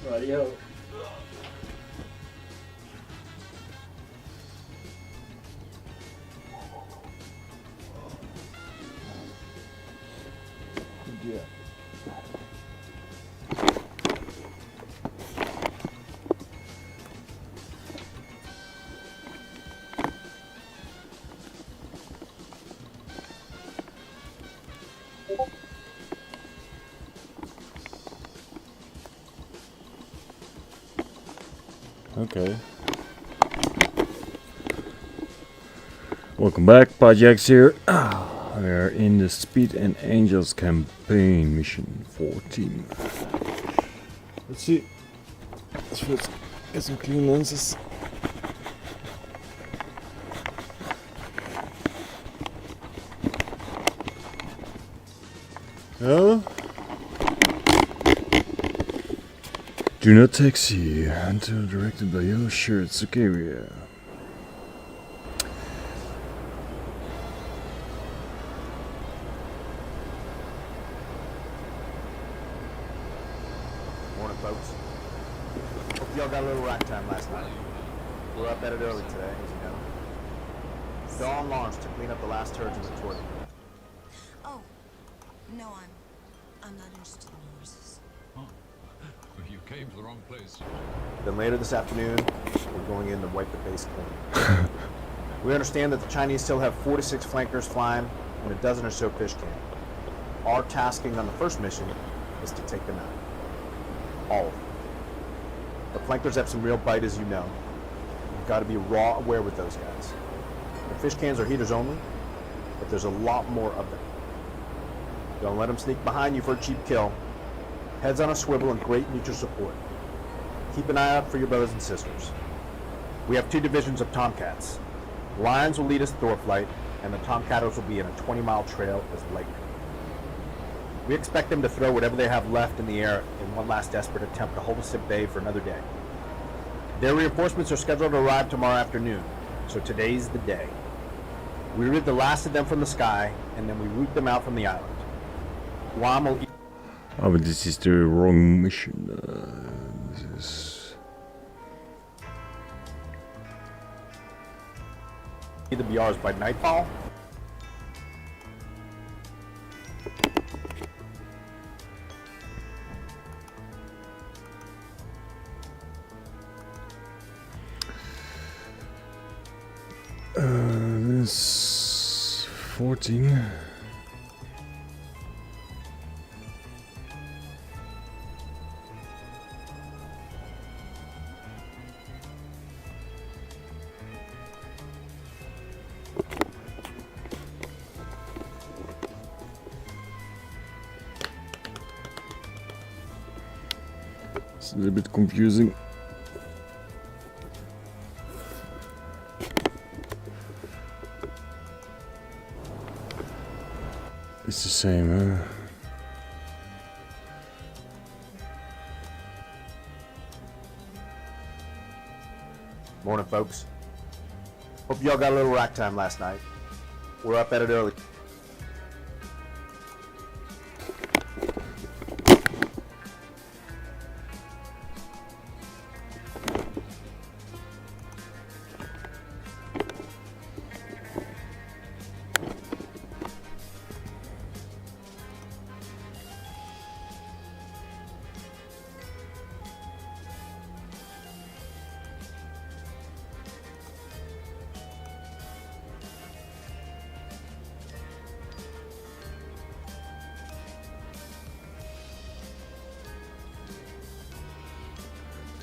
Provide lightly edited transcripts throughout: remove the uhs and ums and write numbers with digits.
Radio. Yeah. Okay. Welcome back, Pajax here. We are in the Speed and Angels campaign, mission 14. Let's see. Let's first get some clean lenses. Oh. Do not taxi until directed by yellow shirt Sukaria. Morning, folks. Hope y'all got a little rack time last night. We're up at it early today, as you know. Dawn launched to clean up the last turds in the toilet. Oh, no, I'm not interested in horses. Oh, you came to the wrong place. Then later this afternoon, we're going in to wipe the base clean. We understand that the Chinese still have 4 to 6 flankers flying and a dozen or so fish cannons. Our tasking on the first mission is to take them out. All of them. The flankers have some real bite, as you know. You've got to be raw aware with those guys. The fish cans are heaters only, but there's a lot more of them. Don't let them sneak behind you for a cheap kill. Heads on a swivel and great mutual support. Keep an eye out for your brothers and sisters. We have 2 divisions of Tomcats. Lions will lead us through flight, and the Tomcatters will be in a 20-mile trail as light. We expect them to throw whatever they have left in the air in one last desperate attempt to hold us at bay for another day. Their reinforcements are scheduled to arrive tomorrow afternoon, so today's the day. We rid the last of them from the sky, and then we root them out from the island. Guam will Oh, but this is the wrong mission. This is... eat the BRs by nightfall. This 14. It's a little bit confusing. It's the same, huh? Morning, folks. Hope y'all got a little rack time last night. We're up at it early.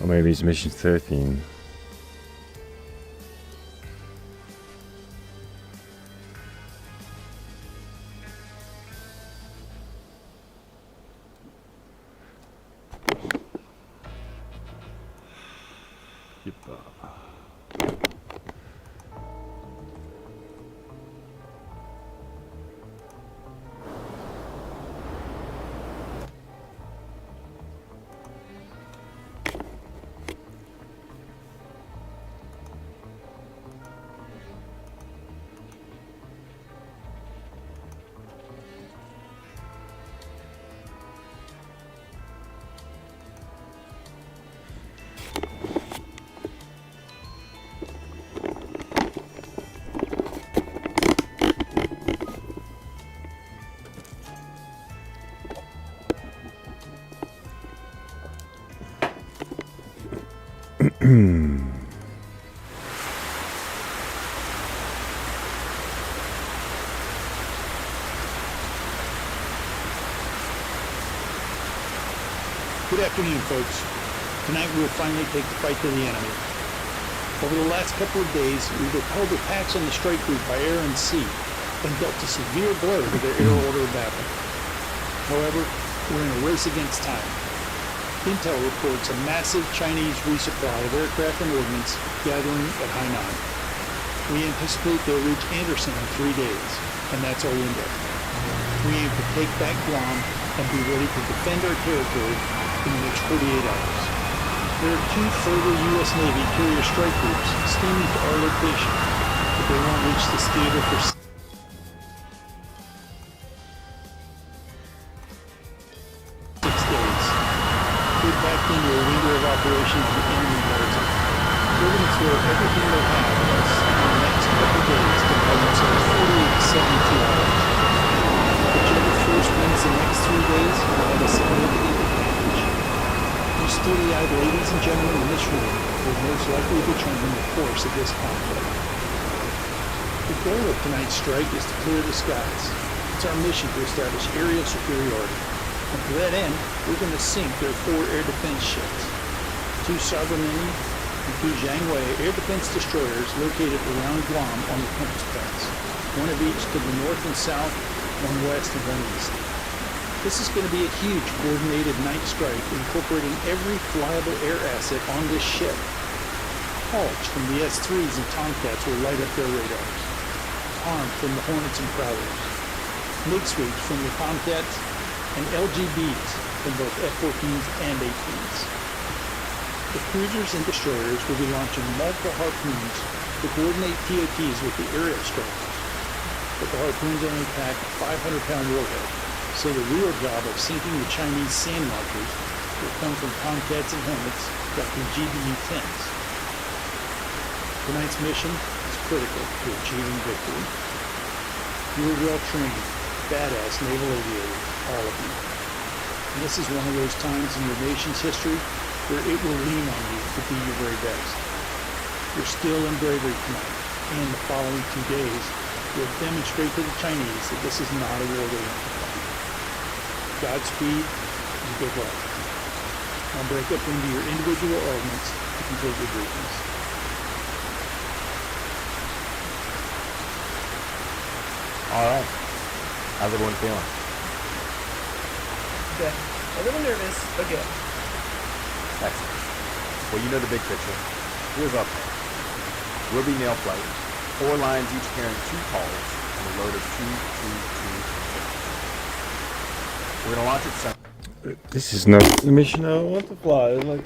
Or maybe it's mission 13. Good afternoon, folks. Tonight we will finally take the fight to the enemy. Over the last couple of days, we've repelled attacks on the strike group by air and sea, and dealt a severe blow to their air order of battle. However, we're in a race against time. Intel reports a massive Chinese resupply of aircraft and ordnance gathering at Hainan. We anticipate they'll reach Anderson in 3 days, and that's our window. We aim to take back Guam and be ready to defend our territory in the next 48 hours. There are 2 further U.S. Navy carrier strike groups steaming to our location, but they won't reach this theater for 6 days. We're backed into a window of operation on the enemy maritime. They're going to throw everything they have at us in the next couple of days to buy themselves 48 to 72 hours. Whichever force wins the next 3 days will have a significant advantage. You steely-eyed ladies and gentlemen in this room will most likely determine the course of this conflict. The goal of tonight's strike is to clear the skies. It's our mission to establish aerial superiority. And to that end, we're going to sink their 4 air defense ships. 2 Sovereignty and 2 Jiangwei air defense destroyers located around Guam on the compass points, one of each to the north and south, one west and one east. This is going to be a huge coordinated night strike incorporating every flyable air asset on this ship. Hawks from the S-3s and Tomcats will light up their radars. Armed from the Hornets and Prowlers. MiG sweeps from the Tomcats and LGBs from both F-14s and 18s. The cruisers and destroyers will be launching multiple harpoons to coordinate TOTs with the aerial strikers. But the harpoons only pack a 500-pound warhead, so the real job of sinking the Chinese sand launchers will come from Tomcats and Hornets dropping GBU-10s. Tonight's mission is critical to achieving victory. You're well-trained, badass naval aviators, all of you. And this is one of those times in your nation's history where it will lean on you to be your very best. Your skill and bravery tonight, and the following 2 days, will demonstrate to the Chinese that this is not a war they want to fight. Godspeed and good luck. Now break up into your individual elements to complete your briefings. All right. How's everyone feeling? Good. A little nervous, but good. Excellent. Well, you know the big picture. Here's our plan. We'll be nail flight, 4 lines each carrying 2 calls and a load of 2. We're going to launch at sun. This is not the mission I want to fly. Like,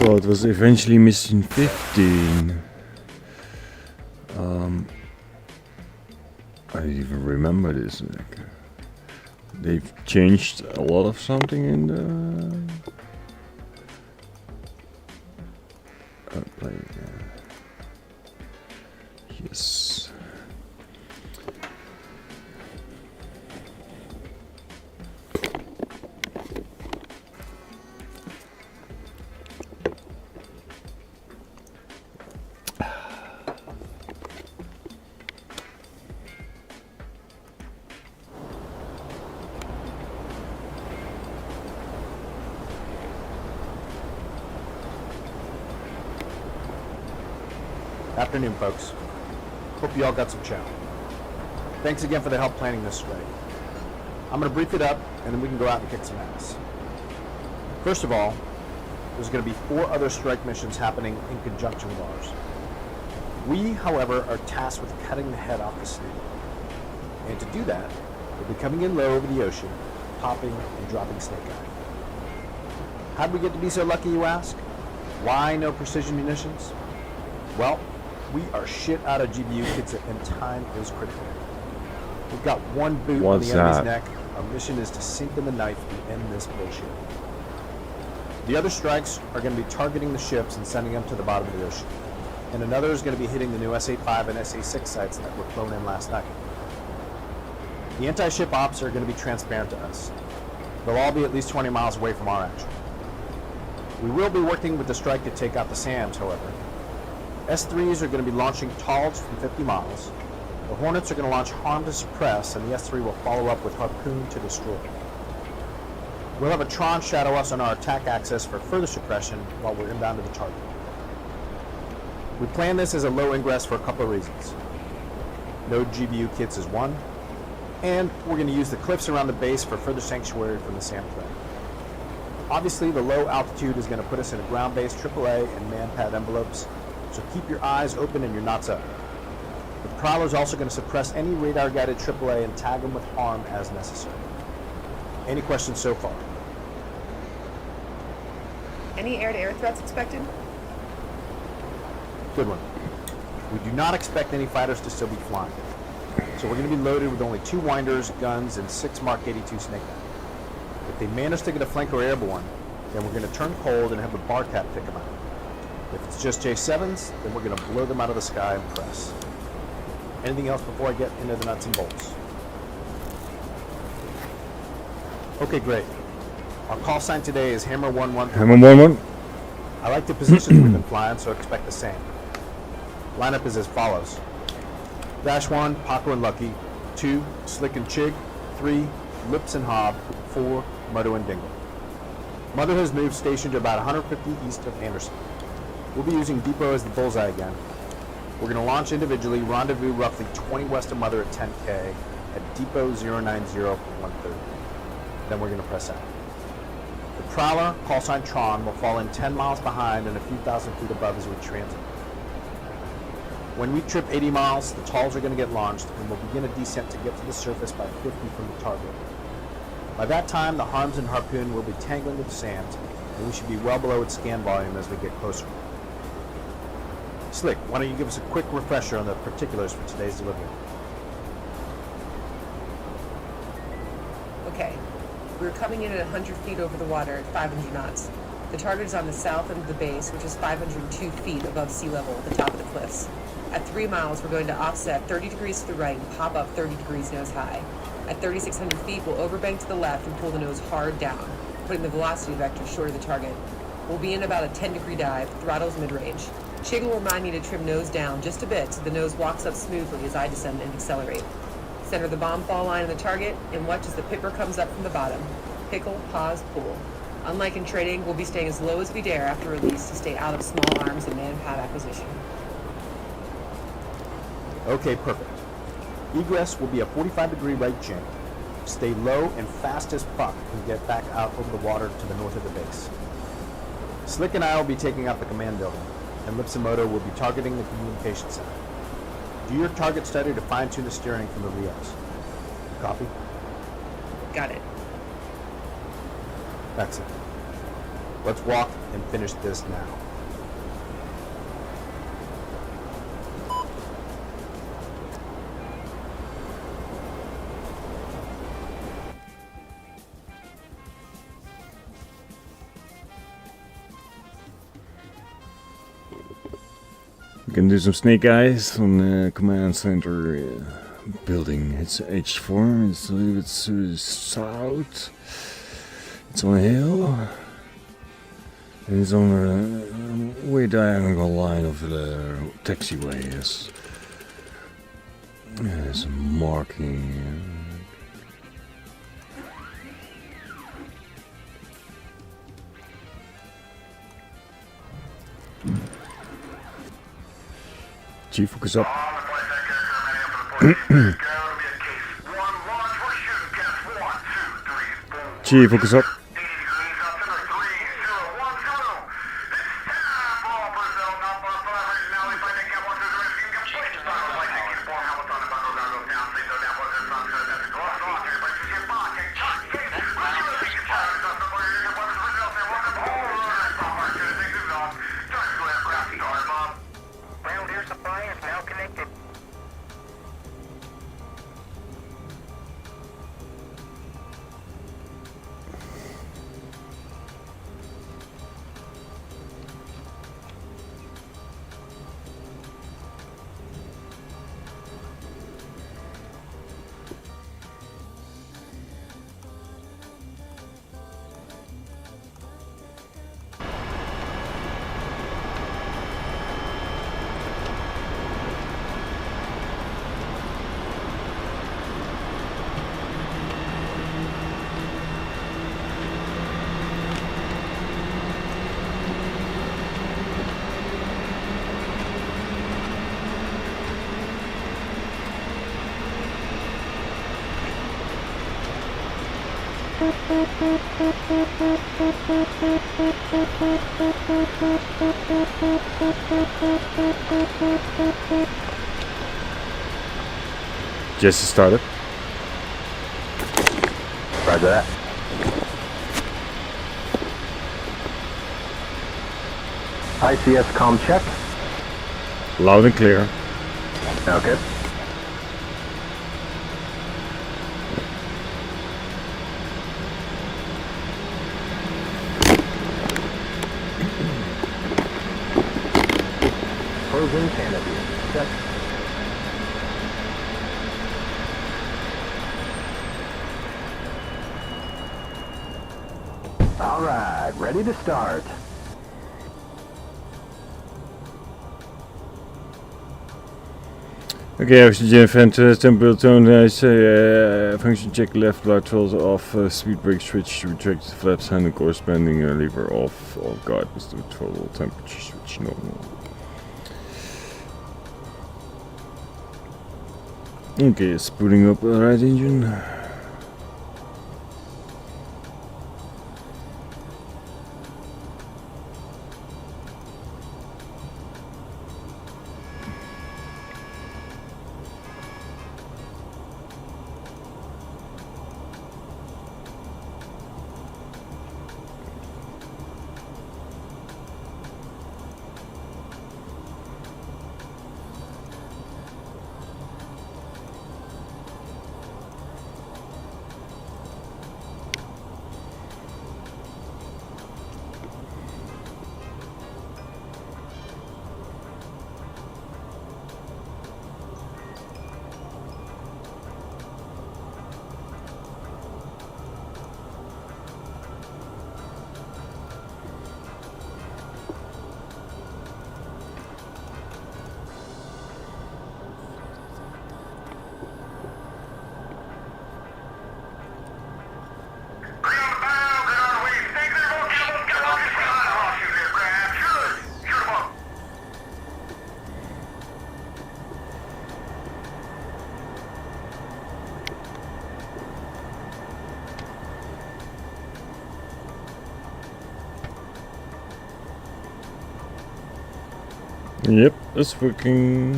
well, it was eventually mission 15. I don't even remember this. Like, they've changed a lot of something in the yes. Afternoon, folks. Hope you all got some chow. Thanks again for the help planning this strike. I'm going to brief it up, and then we can go out and kick some ass. First of all, there's going to be 4 other strike missions happening in conjunction with ours. We, however, are tasked with cutting the head off the snake. And to do that, we'll be coming in low over the ocean, popping and dropping snake eye. How did we get to be so lucky, you ask? Why no precision munitions? Well, we are shit out of GBU kits and time is critical. We've got one boot What's on the enemy's that? neck. Our mission is to sink in the knife and end this bullshit. The other strikes are going to be targeting the ships and sending them to the bottom of the ocean. And another is going to be hitting the new SA-5 and SA-6 sites that were flown in last night. The anti-ship ops are going to be transparent to us. They'll all be at least 20 miles away from our action. We will be working with the strike to take out the SAMs, however. S3s are going to be launching TALs from 50 miles. The Hornets are going to launch Harm to suppress, and the S3 will follow up with Harpoon to destroy. We'll have a Tron shadow us on our attack axis for further suppression while we're inbound to the target. We plan this as a low ingress for a couple of reasons. No GBU kits is one, and we're going to use the cliffs around the base for further sanctuary from the SAM threat. Obviously, the low altitude is going to put us in a ground-based AAA and man-pad envelopes, so keep your eyes open and your knots up. The Prowler is also going to suppress any radar-guided AAA and tag them with harm as necessary. Any questions so far? Any air-to-air threats expected? Good one. We do not expect any fighters to still be flying. So we're going to be loaded with only 2 winders, guns, and 6 Mark 82 Snake Eye. If they manage to get a flanker airborne, then we're going to turn cold and have the Barcat pick them out. If it's just J7s, then we're going to blow them out of the sky and press. Anything else before I get into the nuts and bolts? Okay, great. Our call sign today is Hammer 1-1. Hammer 1-1. I like the positions we've been flying, so expect the same. Lineup is as follows. Dash 1, Paco and Lucky. 2, Slick and Chig. 3, Lips and Hob. 4, Muddo and Dingle. Mother has moved station to about 150 east of Anderson. We'll be using Depot as the bullseye again. We're going to launch individually, rendezvous roughly 20 west of Mother at 10K at Depot 090 for 130. Then we're going to press out. The Prowler, call sign Tron, will fall in 10 miles behind and a few thousand feet above as we transit. When we trip 80 miles, the TALs are going to get launched and we'll begin a descent to get to the surface by 50 from the target. By that time, the Harms and Harpoon will be tangling with the SAMs, and we should be well below its scan volume as we get closer. Slick, why don't you give us a quick refresher on the particulars for today's delivery? Okay. We're coming in at 100 feet over the water at 500 knots. The target is on the south end of the base, which is 502 feet above sea level at the top of the cliffs. At 3 miles, we're going to offset 30 degrees to the right and pop up 30 degrees nose high. At 3,600 feet, we'll overbank to the left and pull the nose hard down, putting the velocity vector short of the target. We'll be in about a 10-degree dive, throttles mid-range. Chig will remind me to trim nose down just a bit so the nose walks up smoothly as I descend and accelerate. Center the bomb fall line on the target and watch as the pipper comes up from the bottom. Pickle, pause, pull. Unlike in trading, we'll be staying as low as we dare after release to stay out of small arms and man-pad acquisition. Okay, perfect. Egress will be a 45-degree right jump. Stay low and fast as fuck and get back out over the water to the north of the base. Slick and I will be taking out the command building, and Lips and Muddo will be targeting the communication center. Do your target study to fine-tune the steering from the Rios. Copy? Got it. Excellent. Let's walk and finish this now. We can do some snake eyes on the command center building. It's H4. It's a little bit to the south. It's on a hill. And it's on a way diagonal line of the taxiway. Yes. There's a marking. Chief, focus up. Chief, focus up. Jesse started. Roger that. ICS comm check. Loud and clear. Okay. Frozen canopy. Check. All right, ready to start. Okay, oxygen vent temperature tone function check left light throttle off, speed brake switch, retract the flaps hand and corresponding lever off. Oh god, is the throttle temperature switch normal? Okay, it's booting up the right engine. Yep, it's working.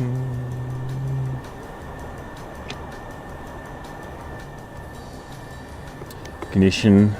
Ignition.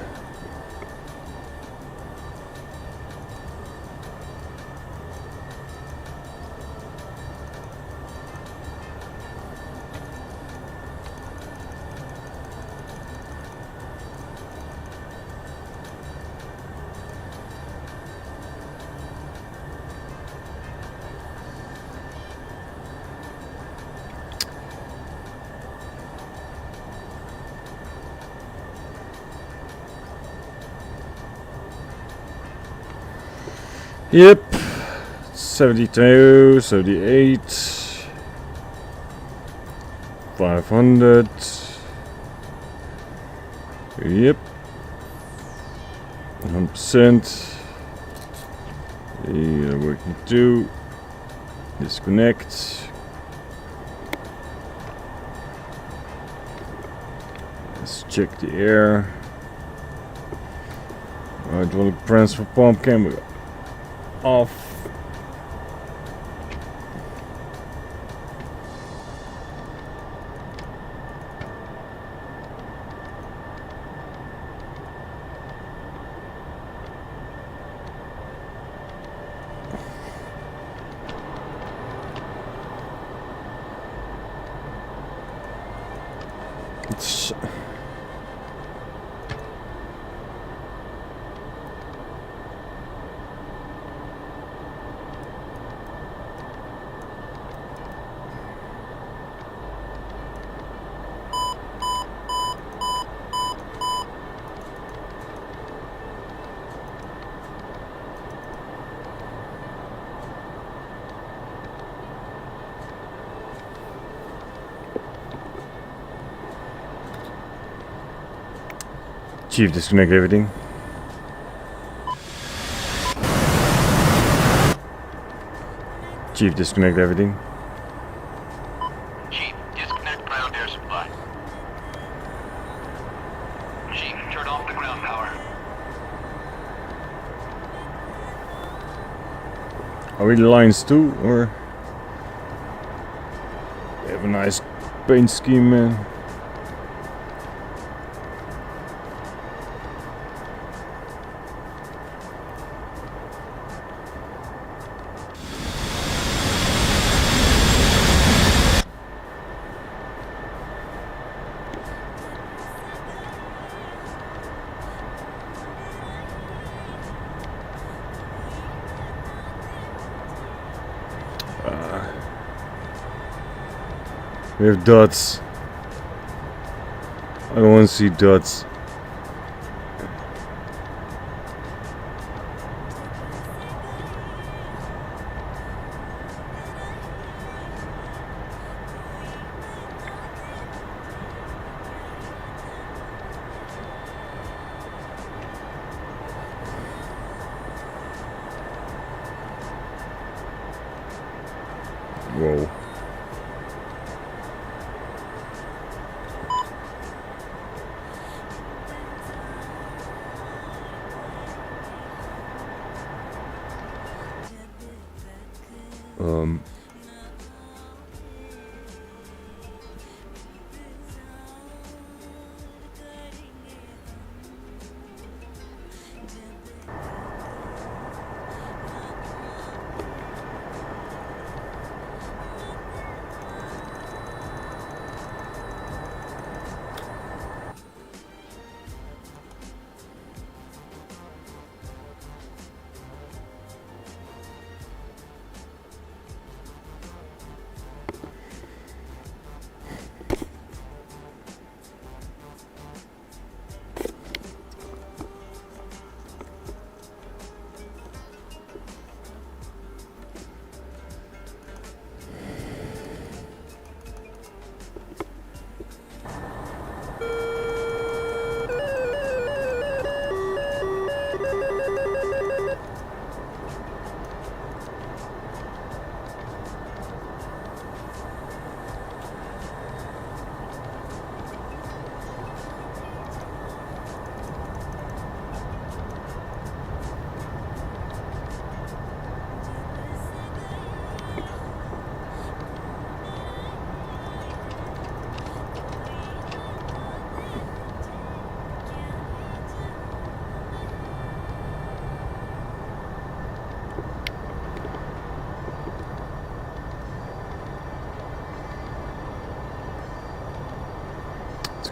Yep, 72, 78, 500, yep, 100%, working too, disconnect, let's check the air, hydraulic transfer pump camera off. It's Chief, disconnect everything. Chief, disconnect everything. Chief, disconnect ground air supply. Chief, turn off the ground power. Are we the Lions too, or? They have a nice paint scheme, man. We have dots. I don't want to see dots. Whoa.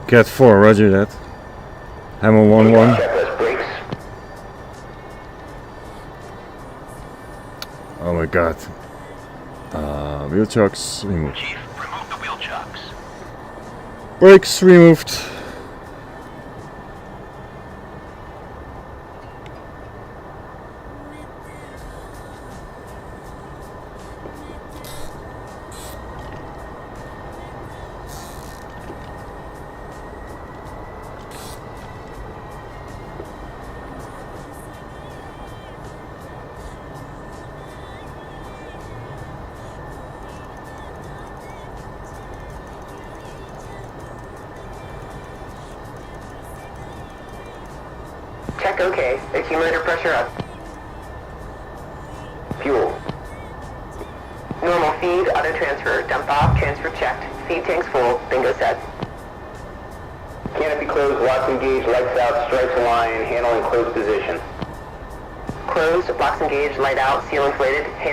Cat 4, roger that. Hammer 1-1. Checklist breaks. Oh my god. Wheel chocks removed. Chief, remove the wheel chocks. Brakes removed. Check okay. Accumulator pressure up. Fuel. Normal feed, auto transfer. Dump off, transfer checked. Feed tanks full, bingo set. Canopy closed, locks engaged, lights out, stripes align, handle in closed position. Closed, locks engaged, light out, seal inflated.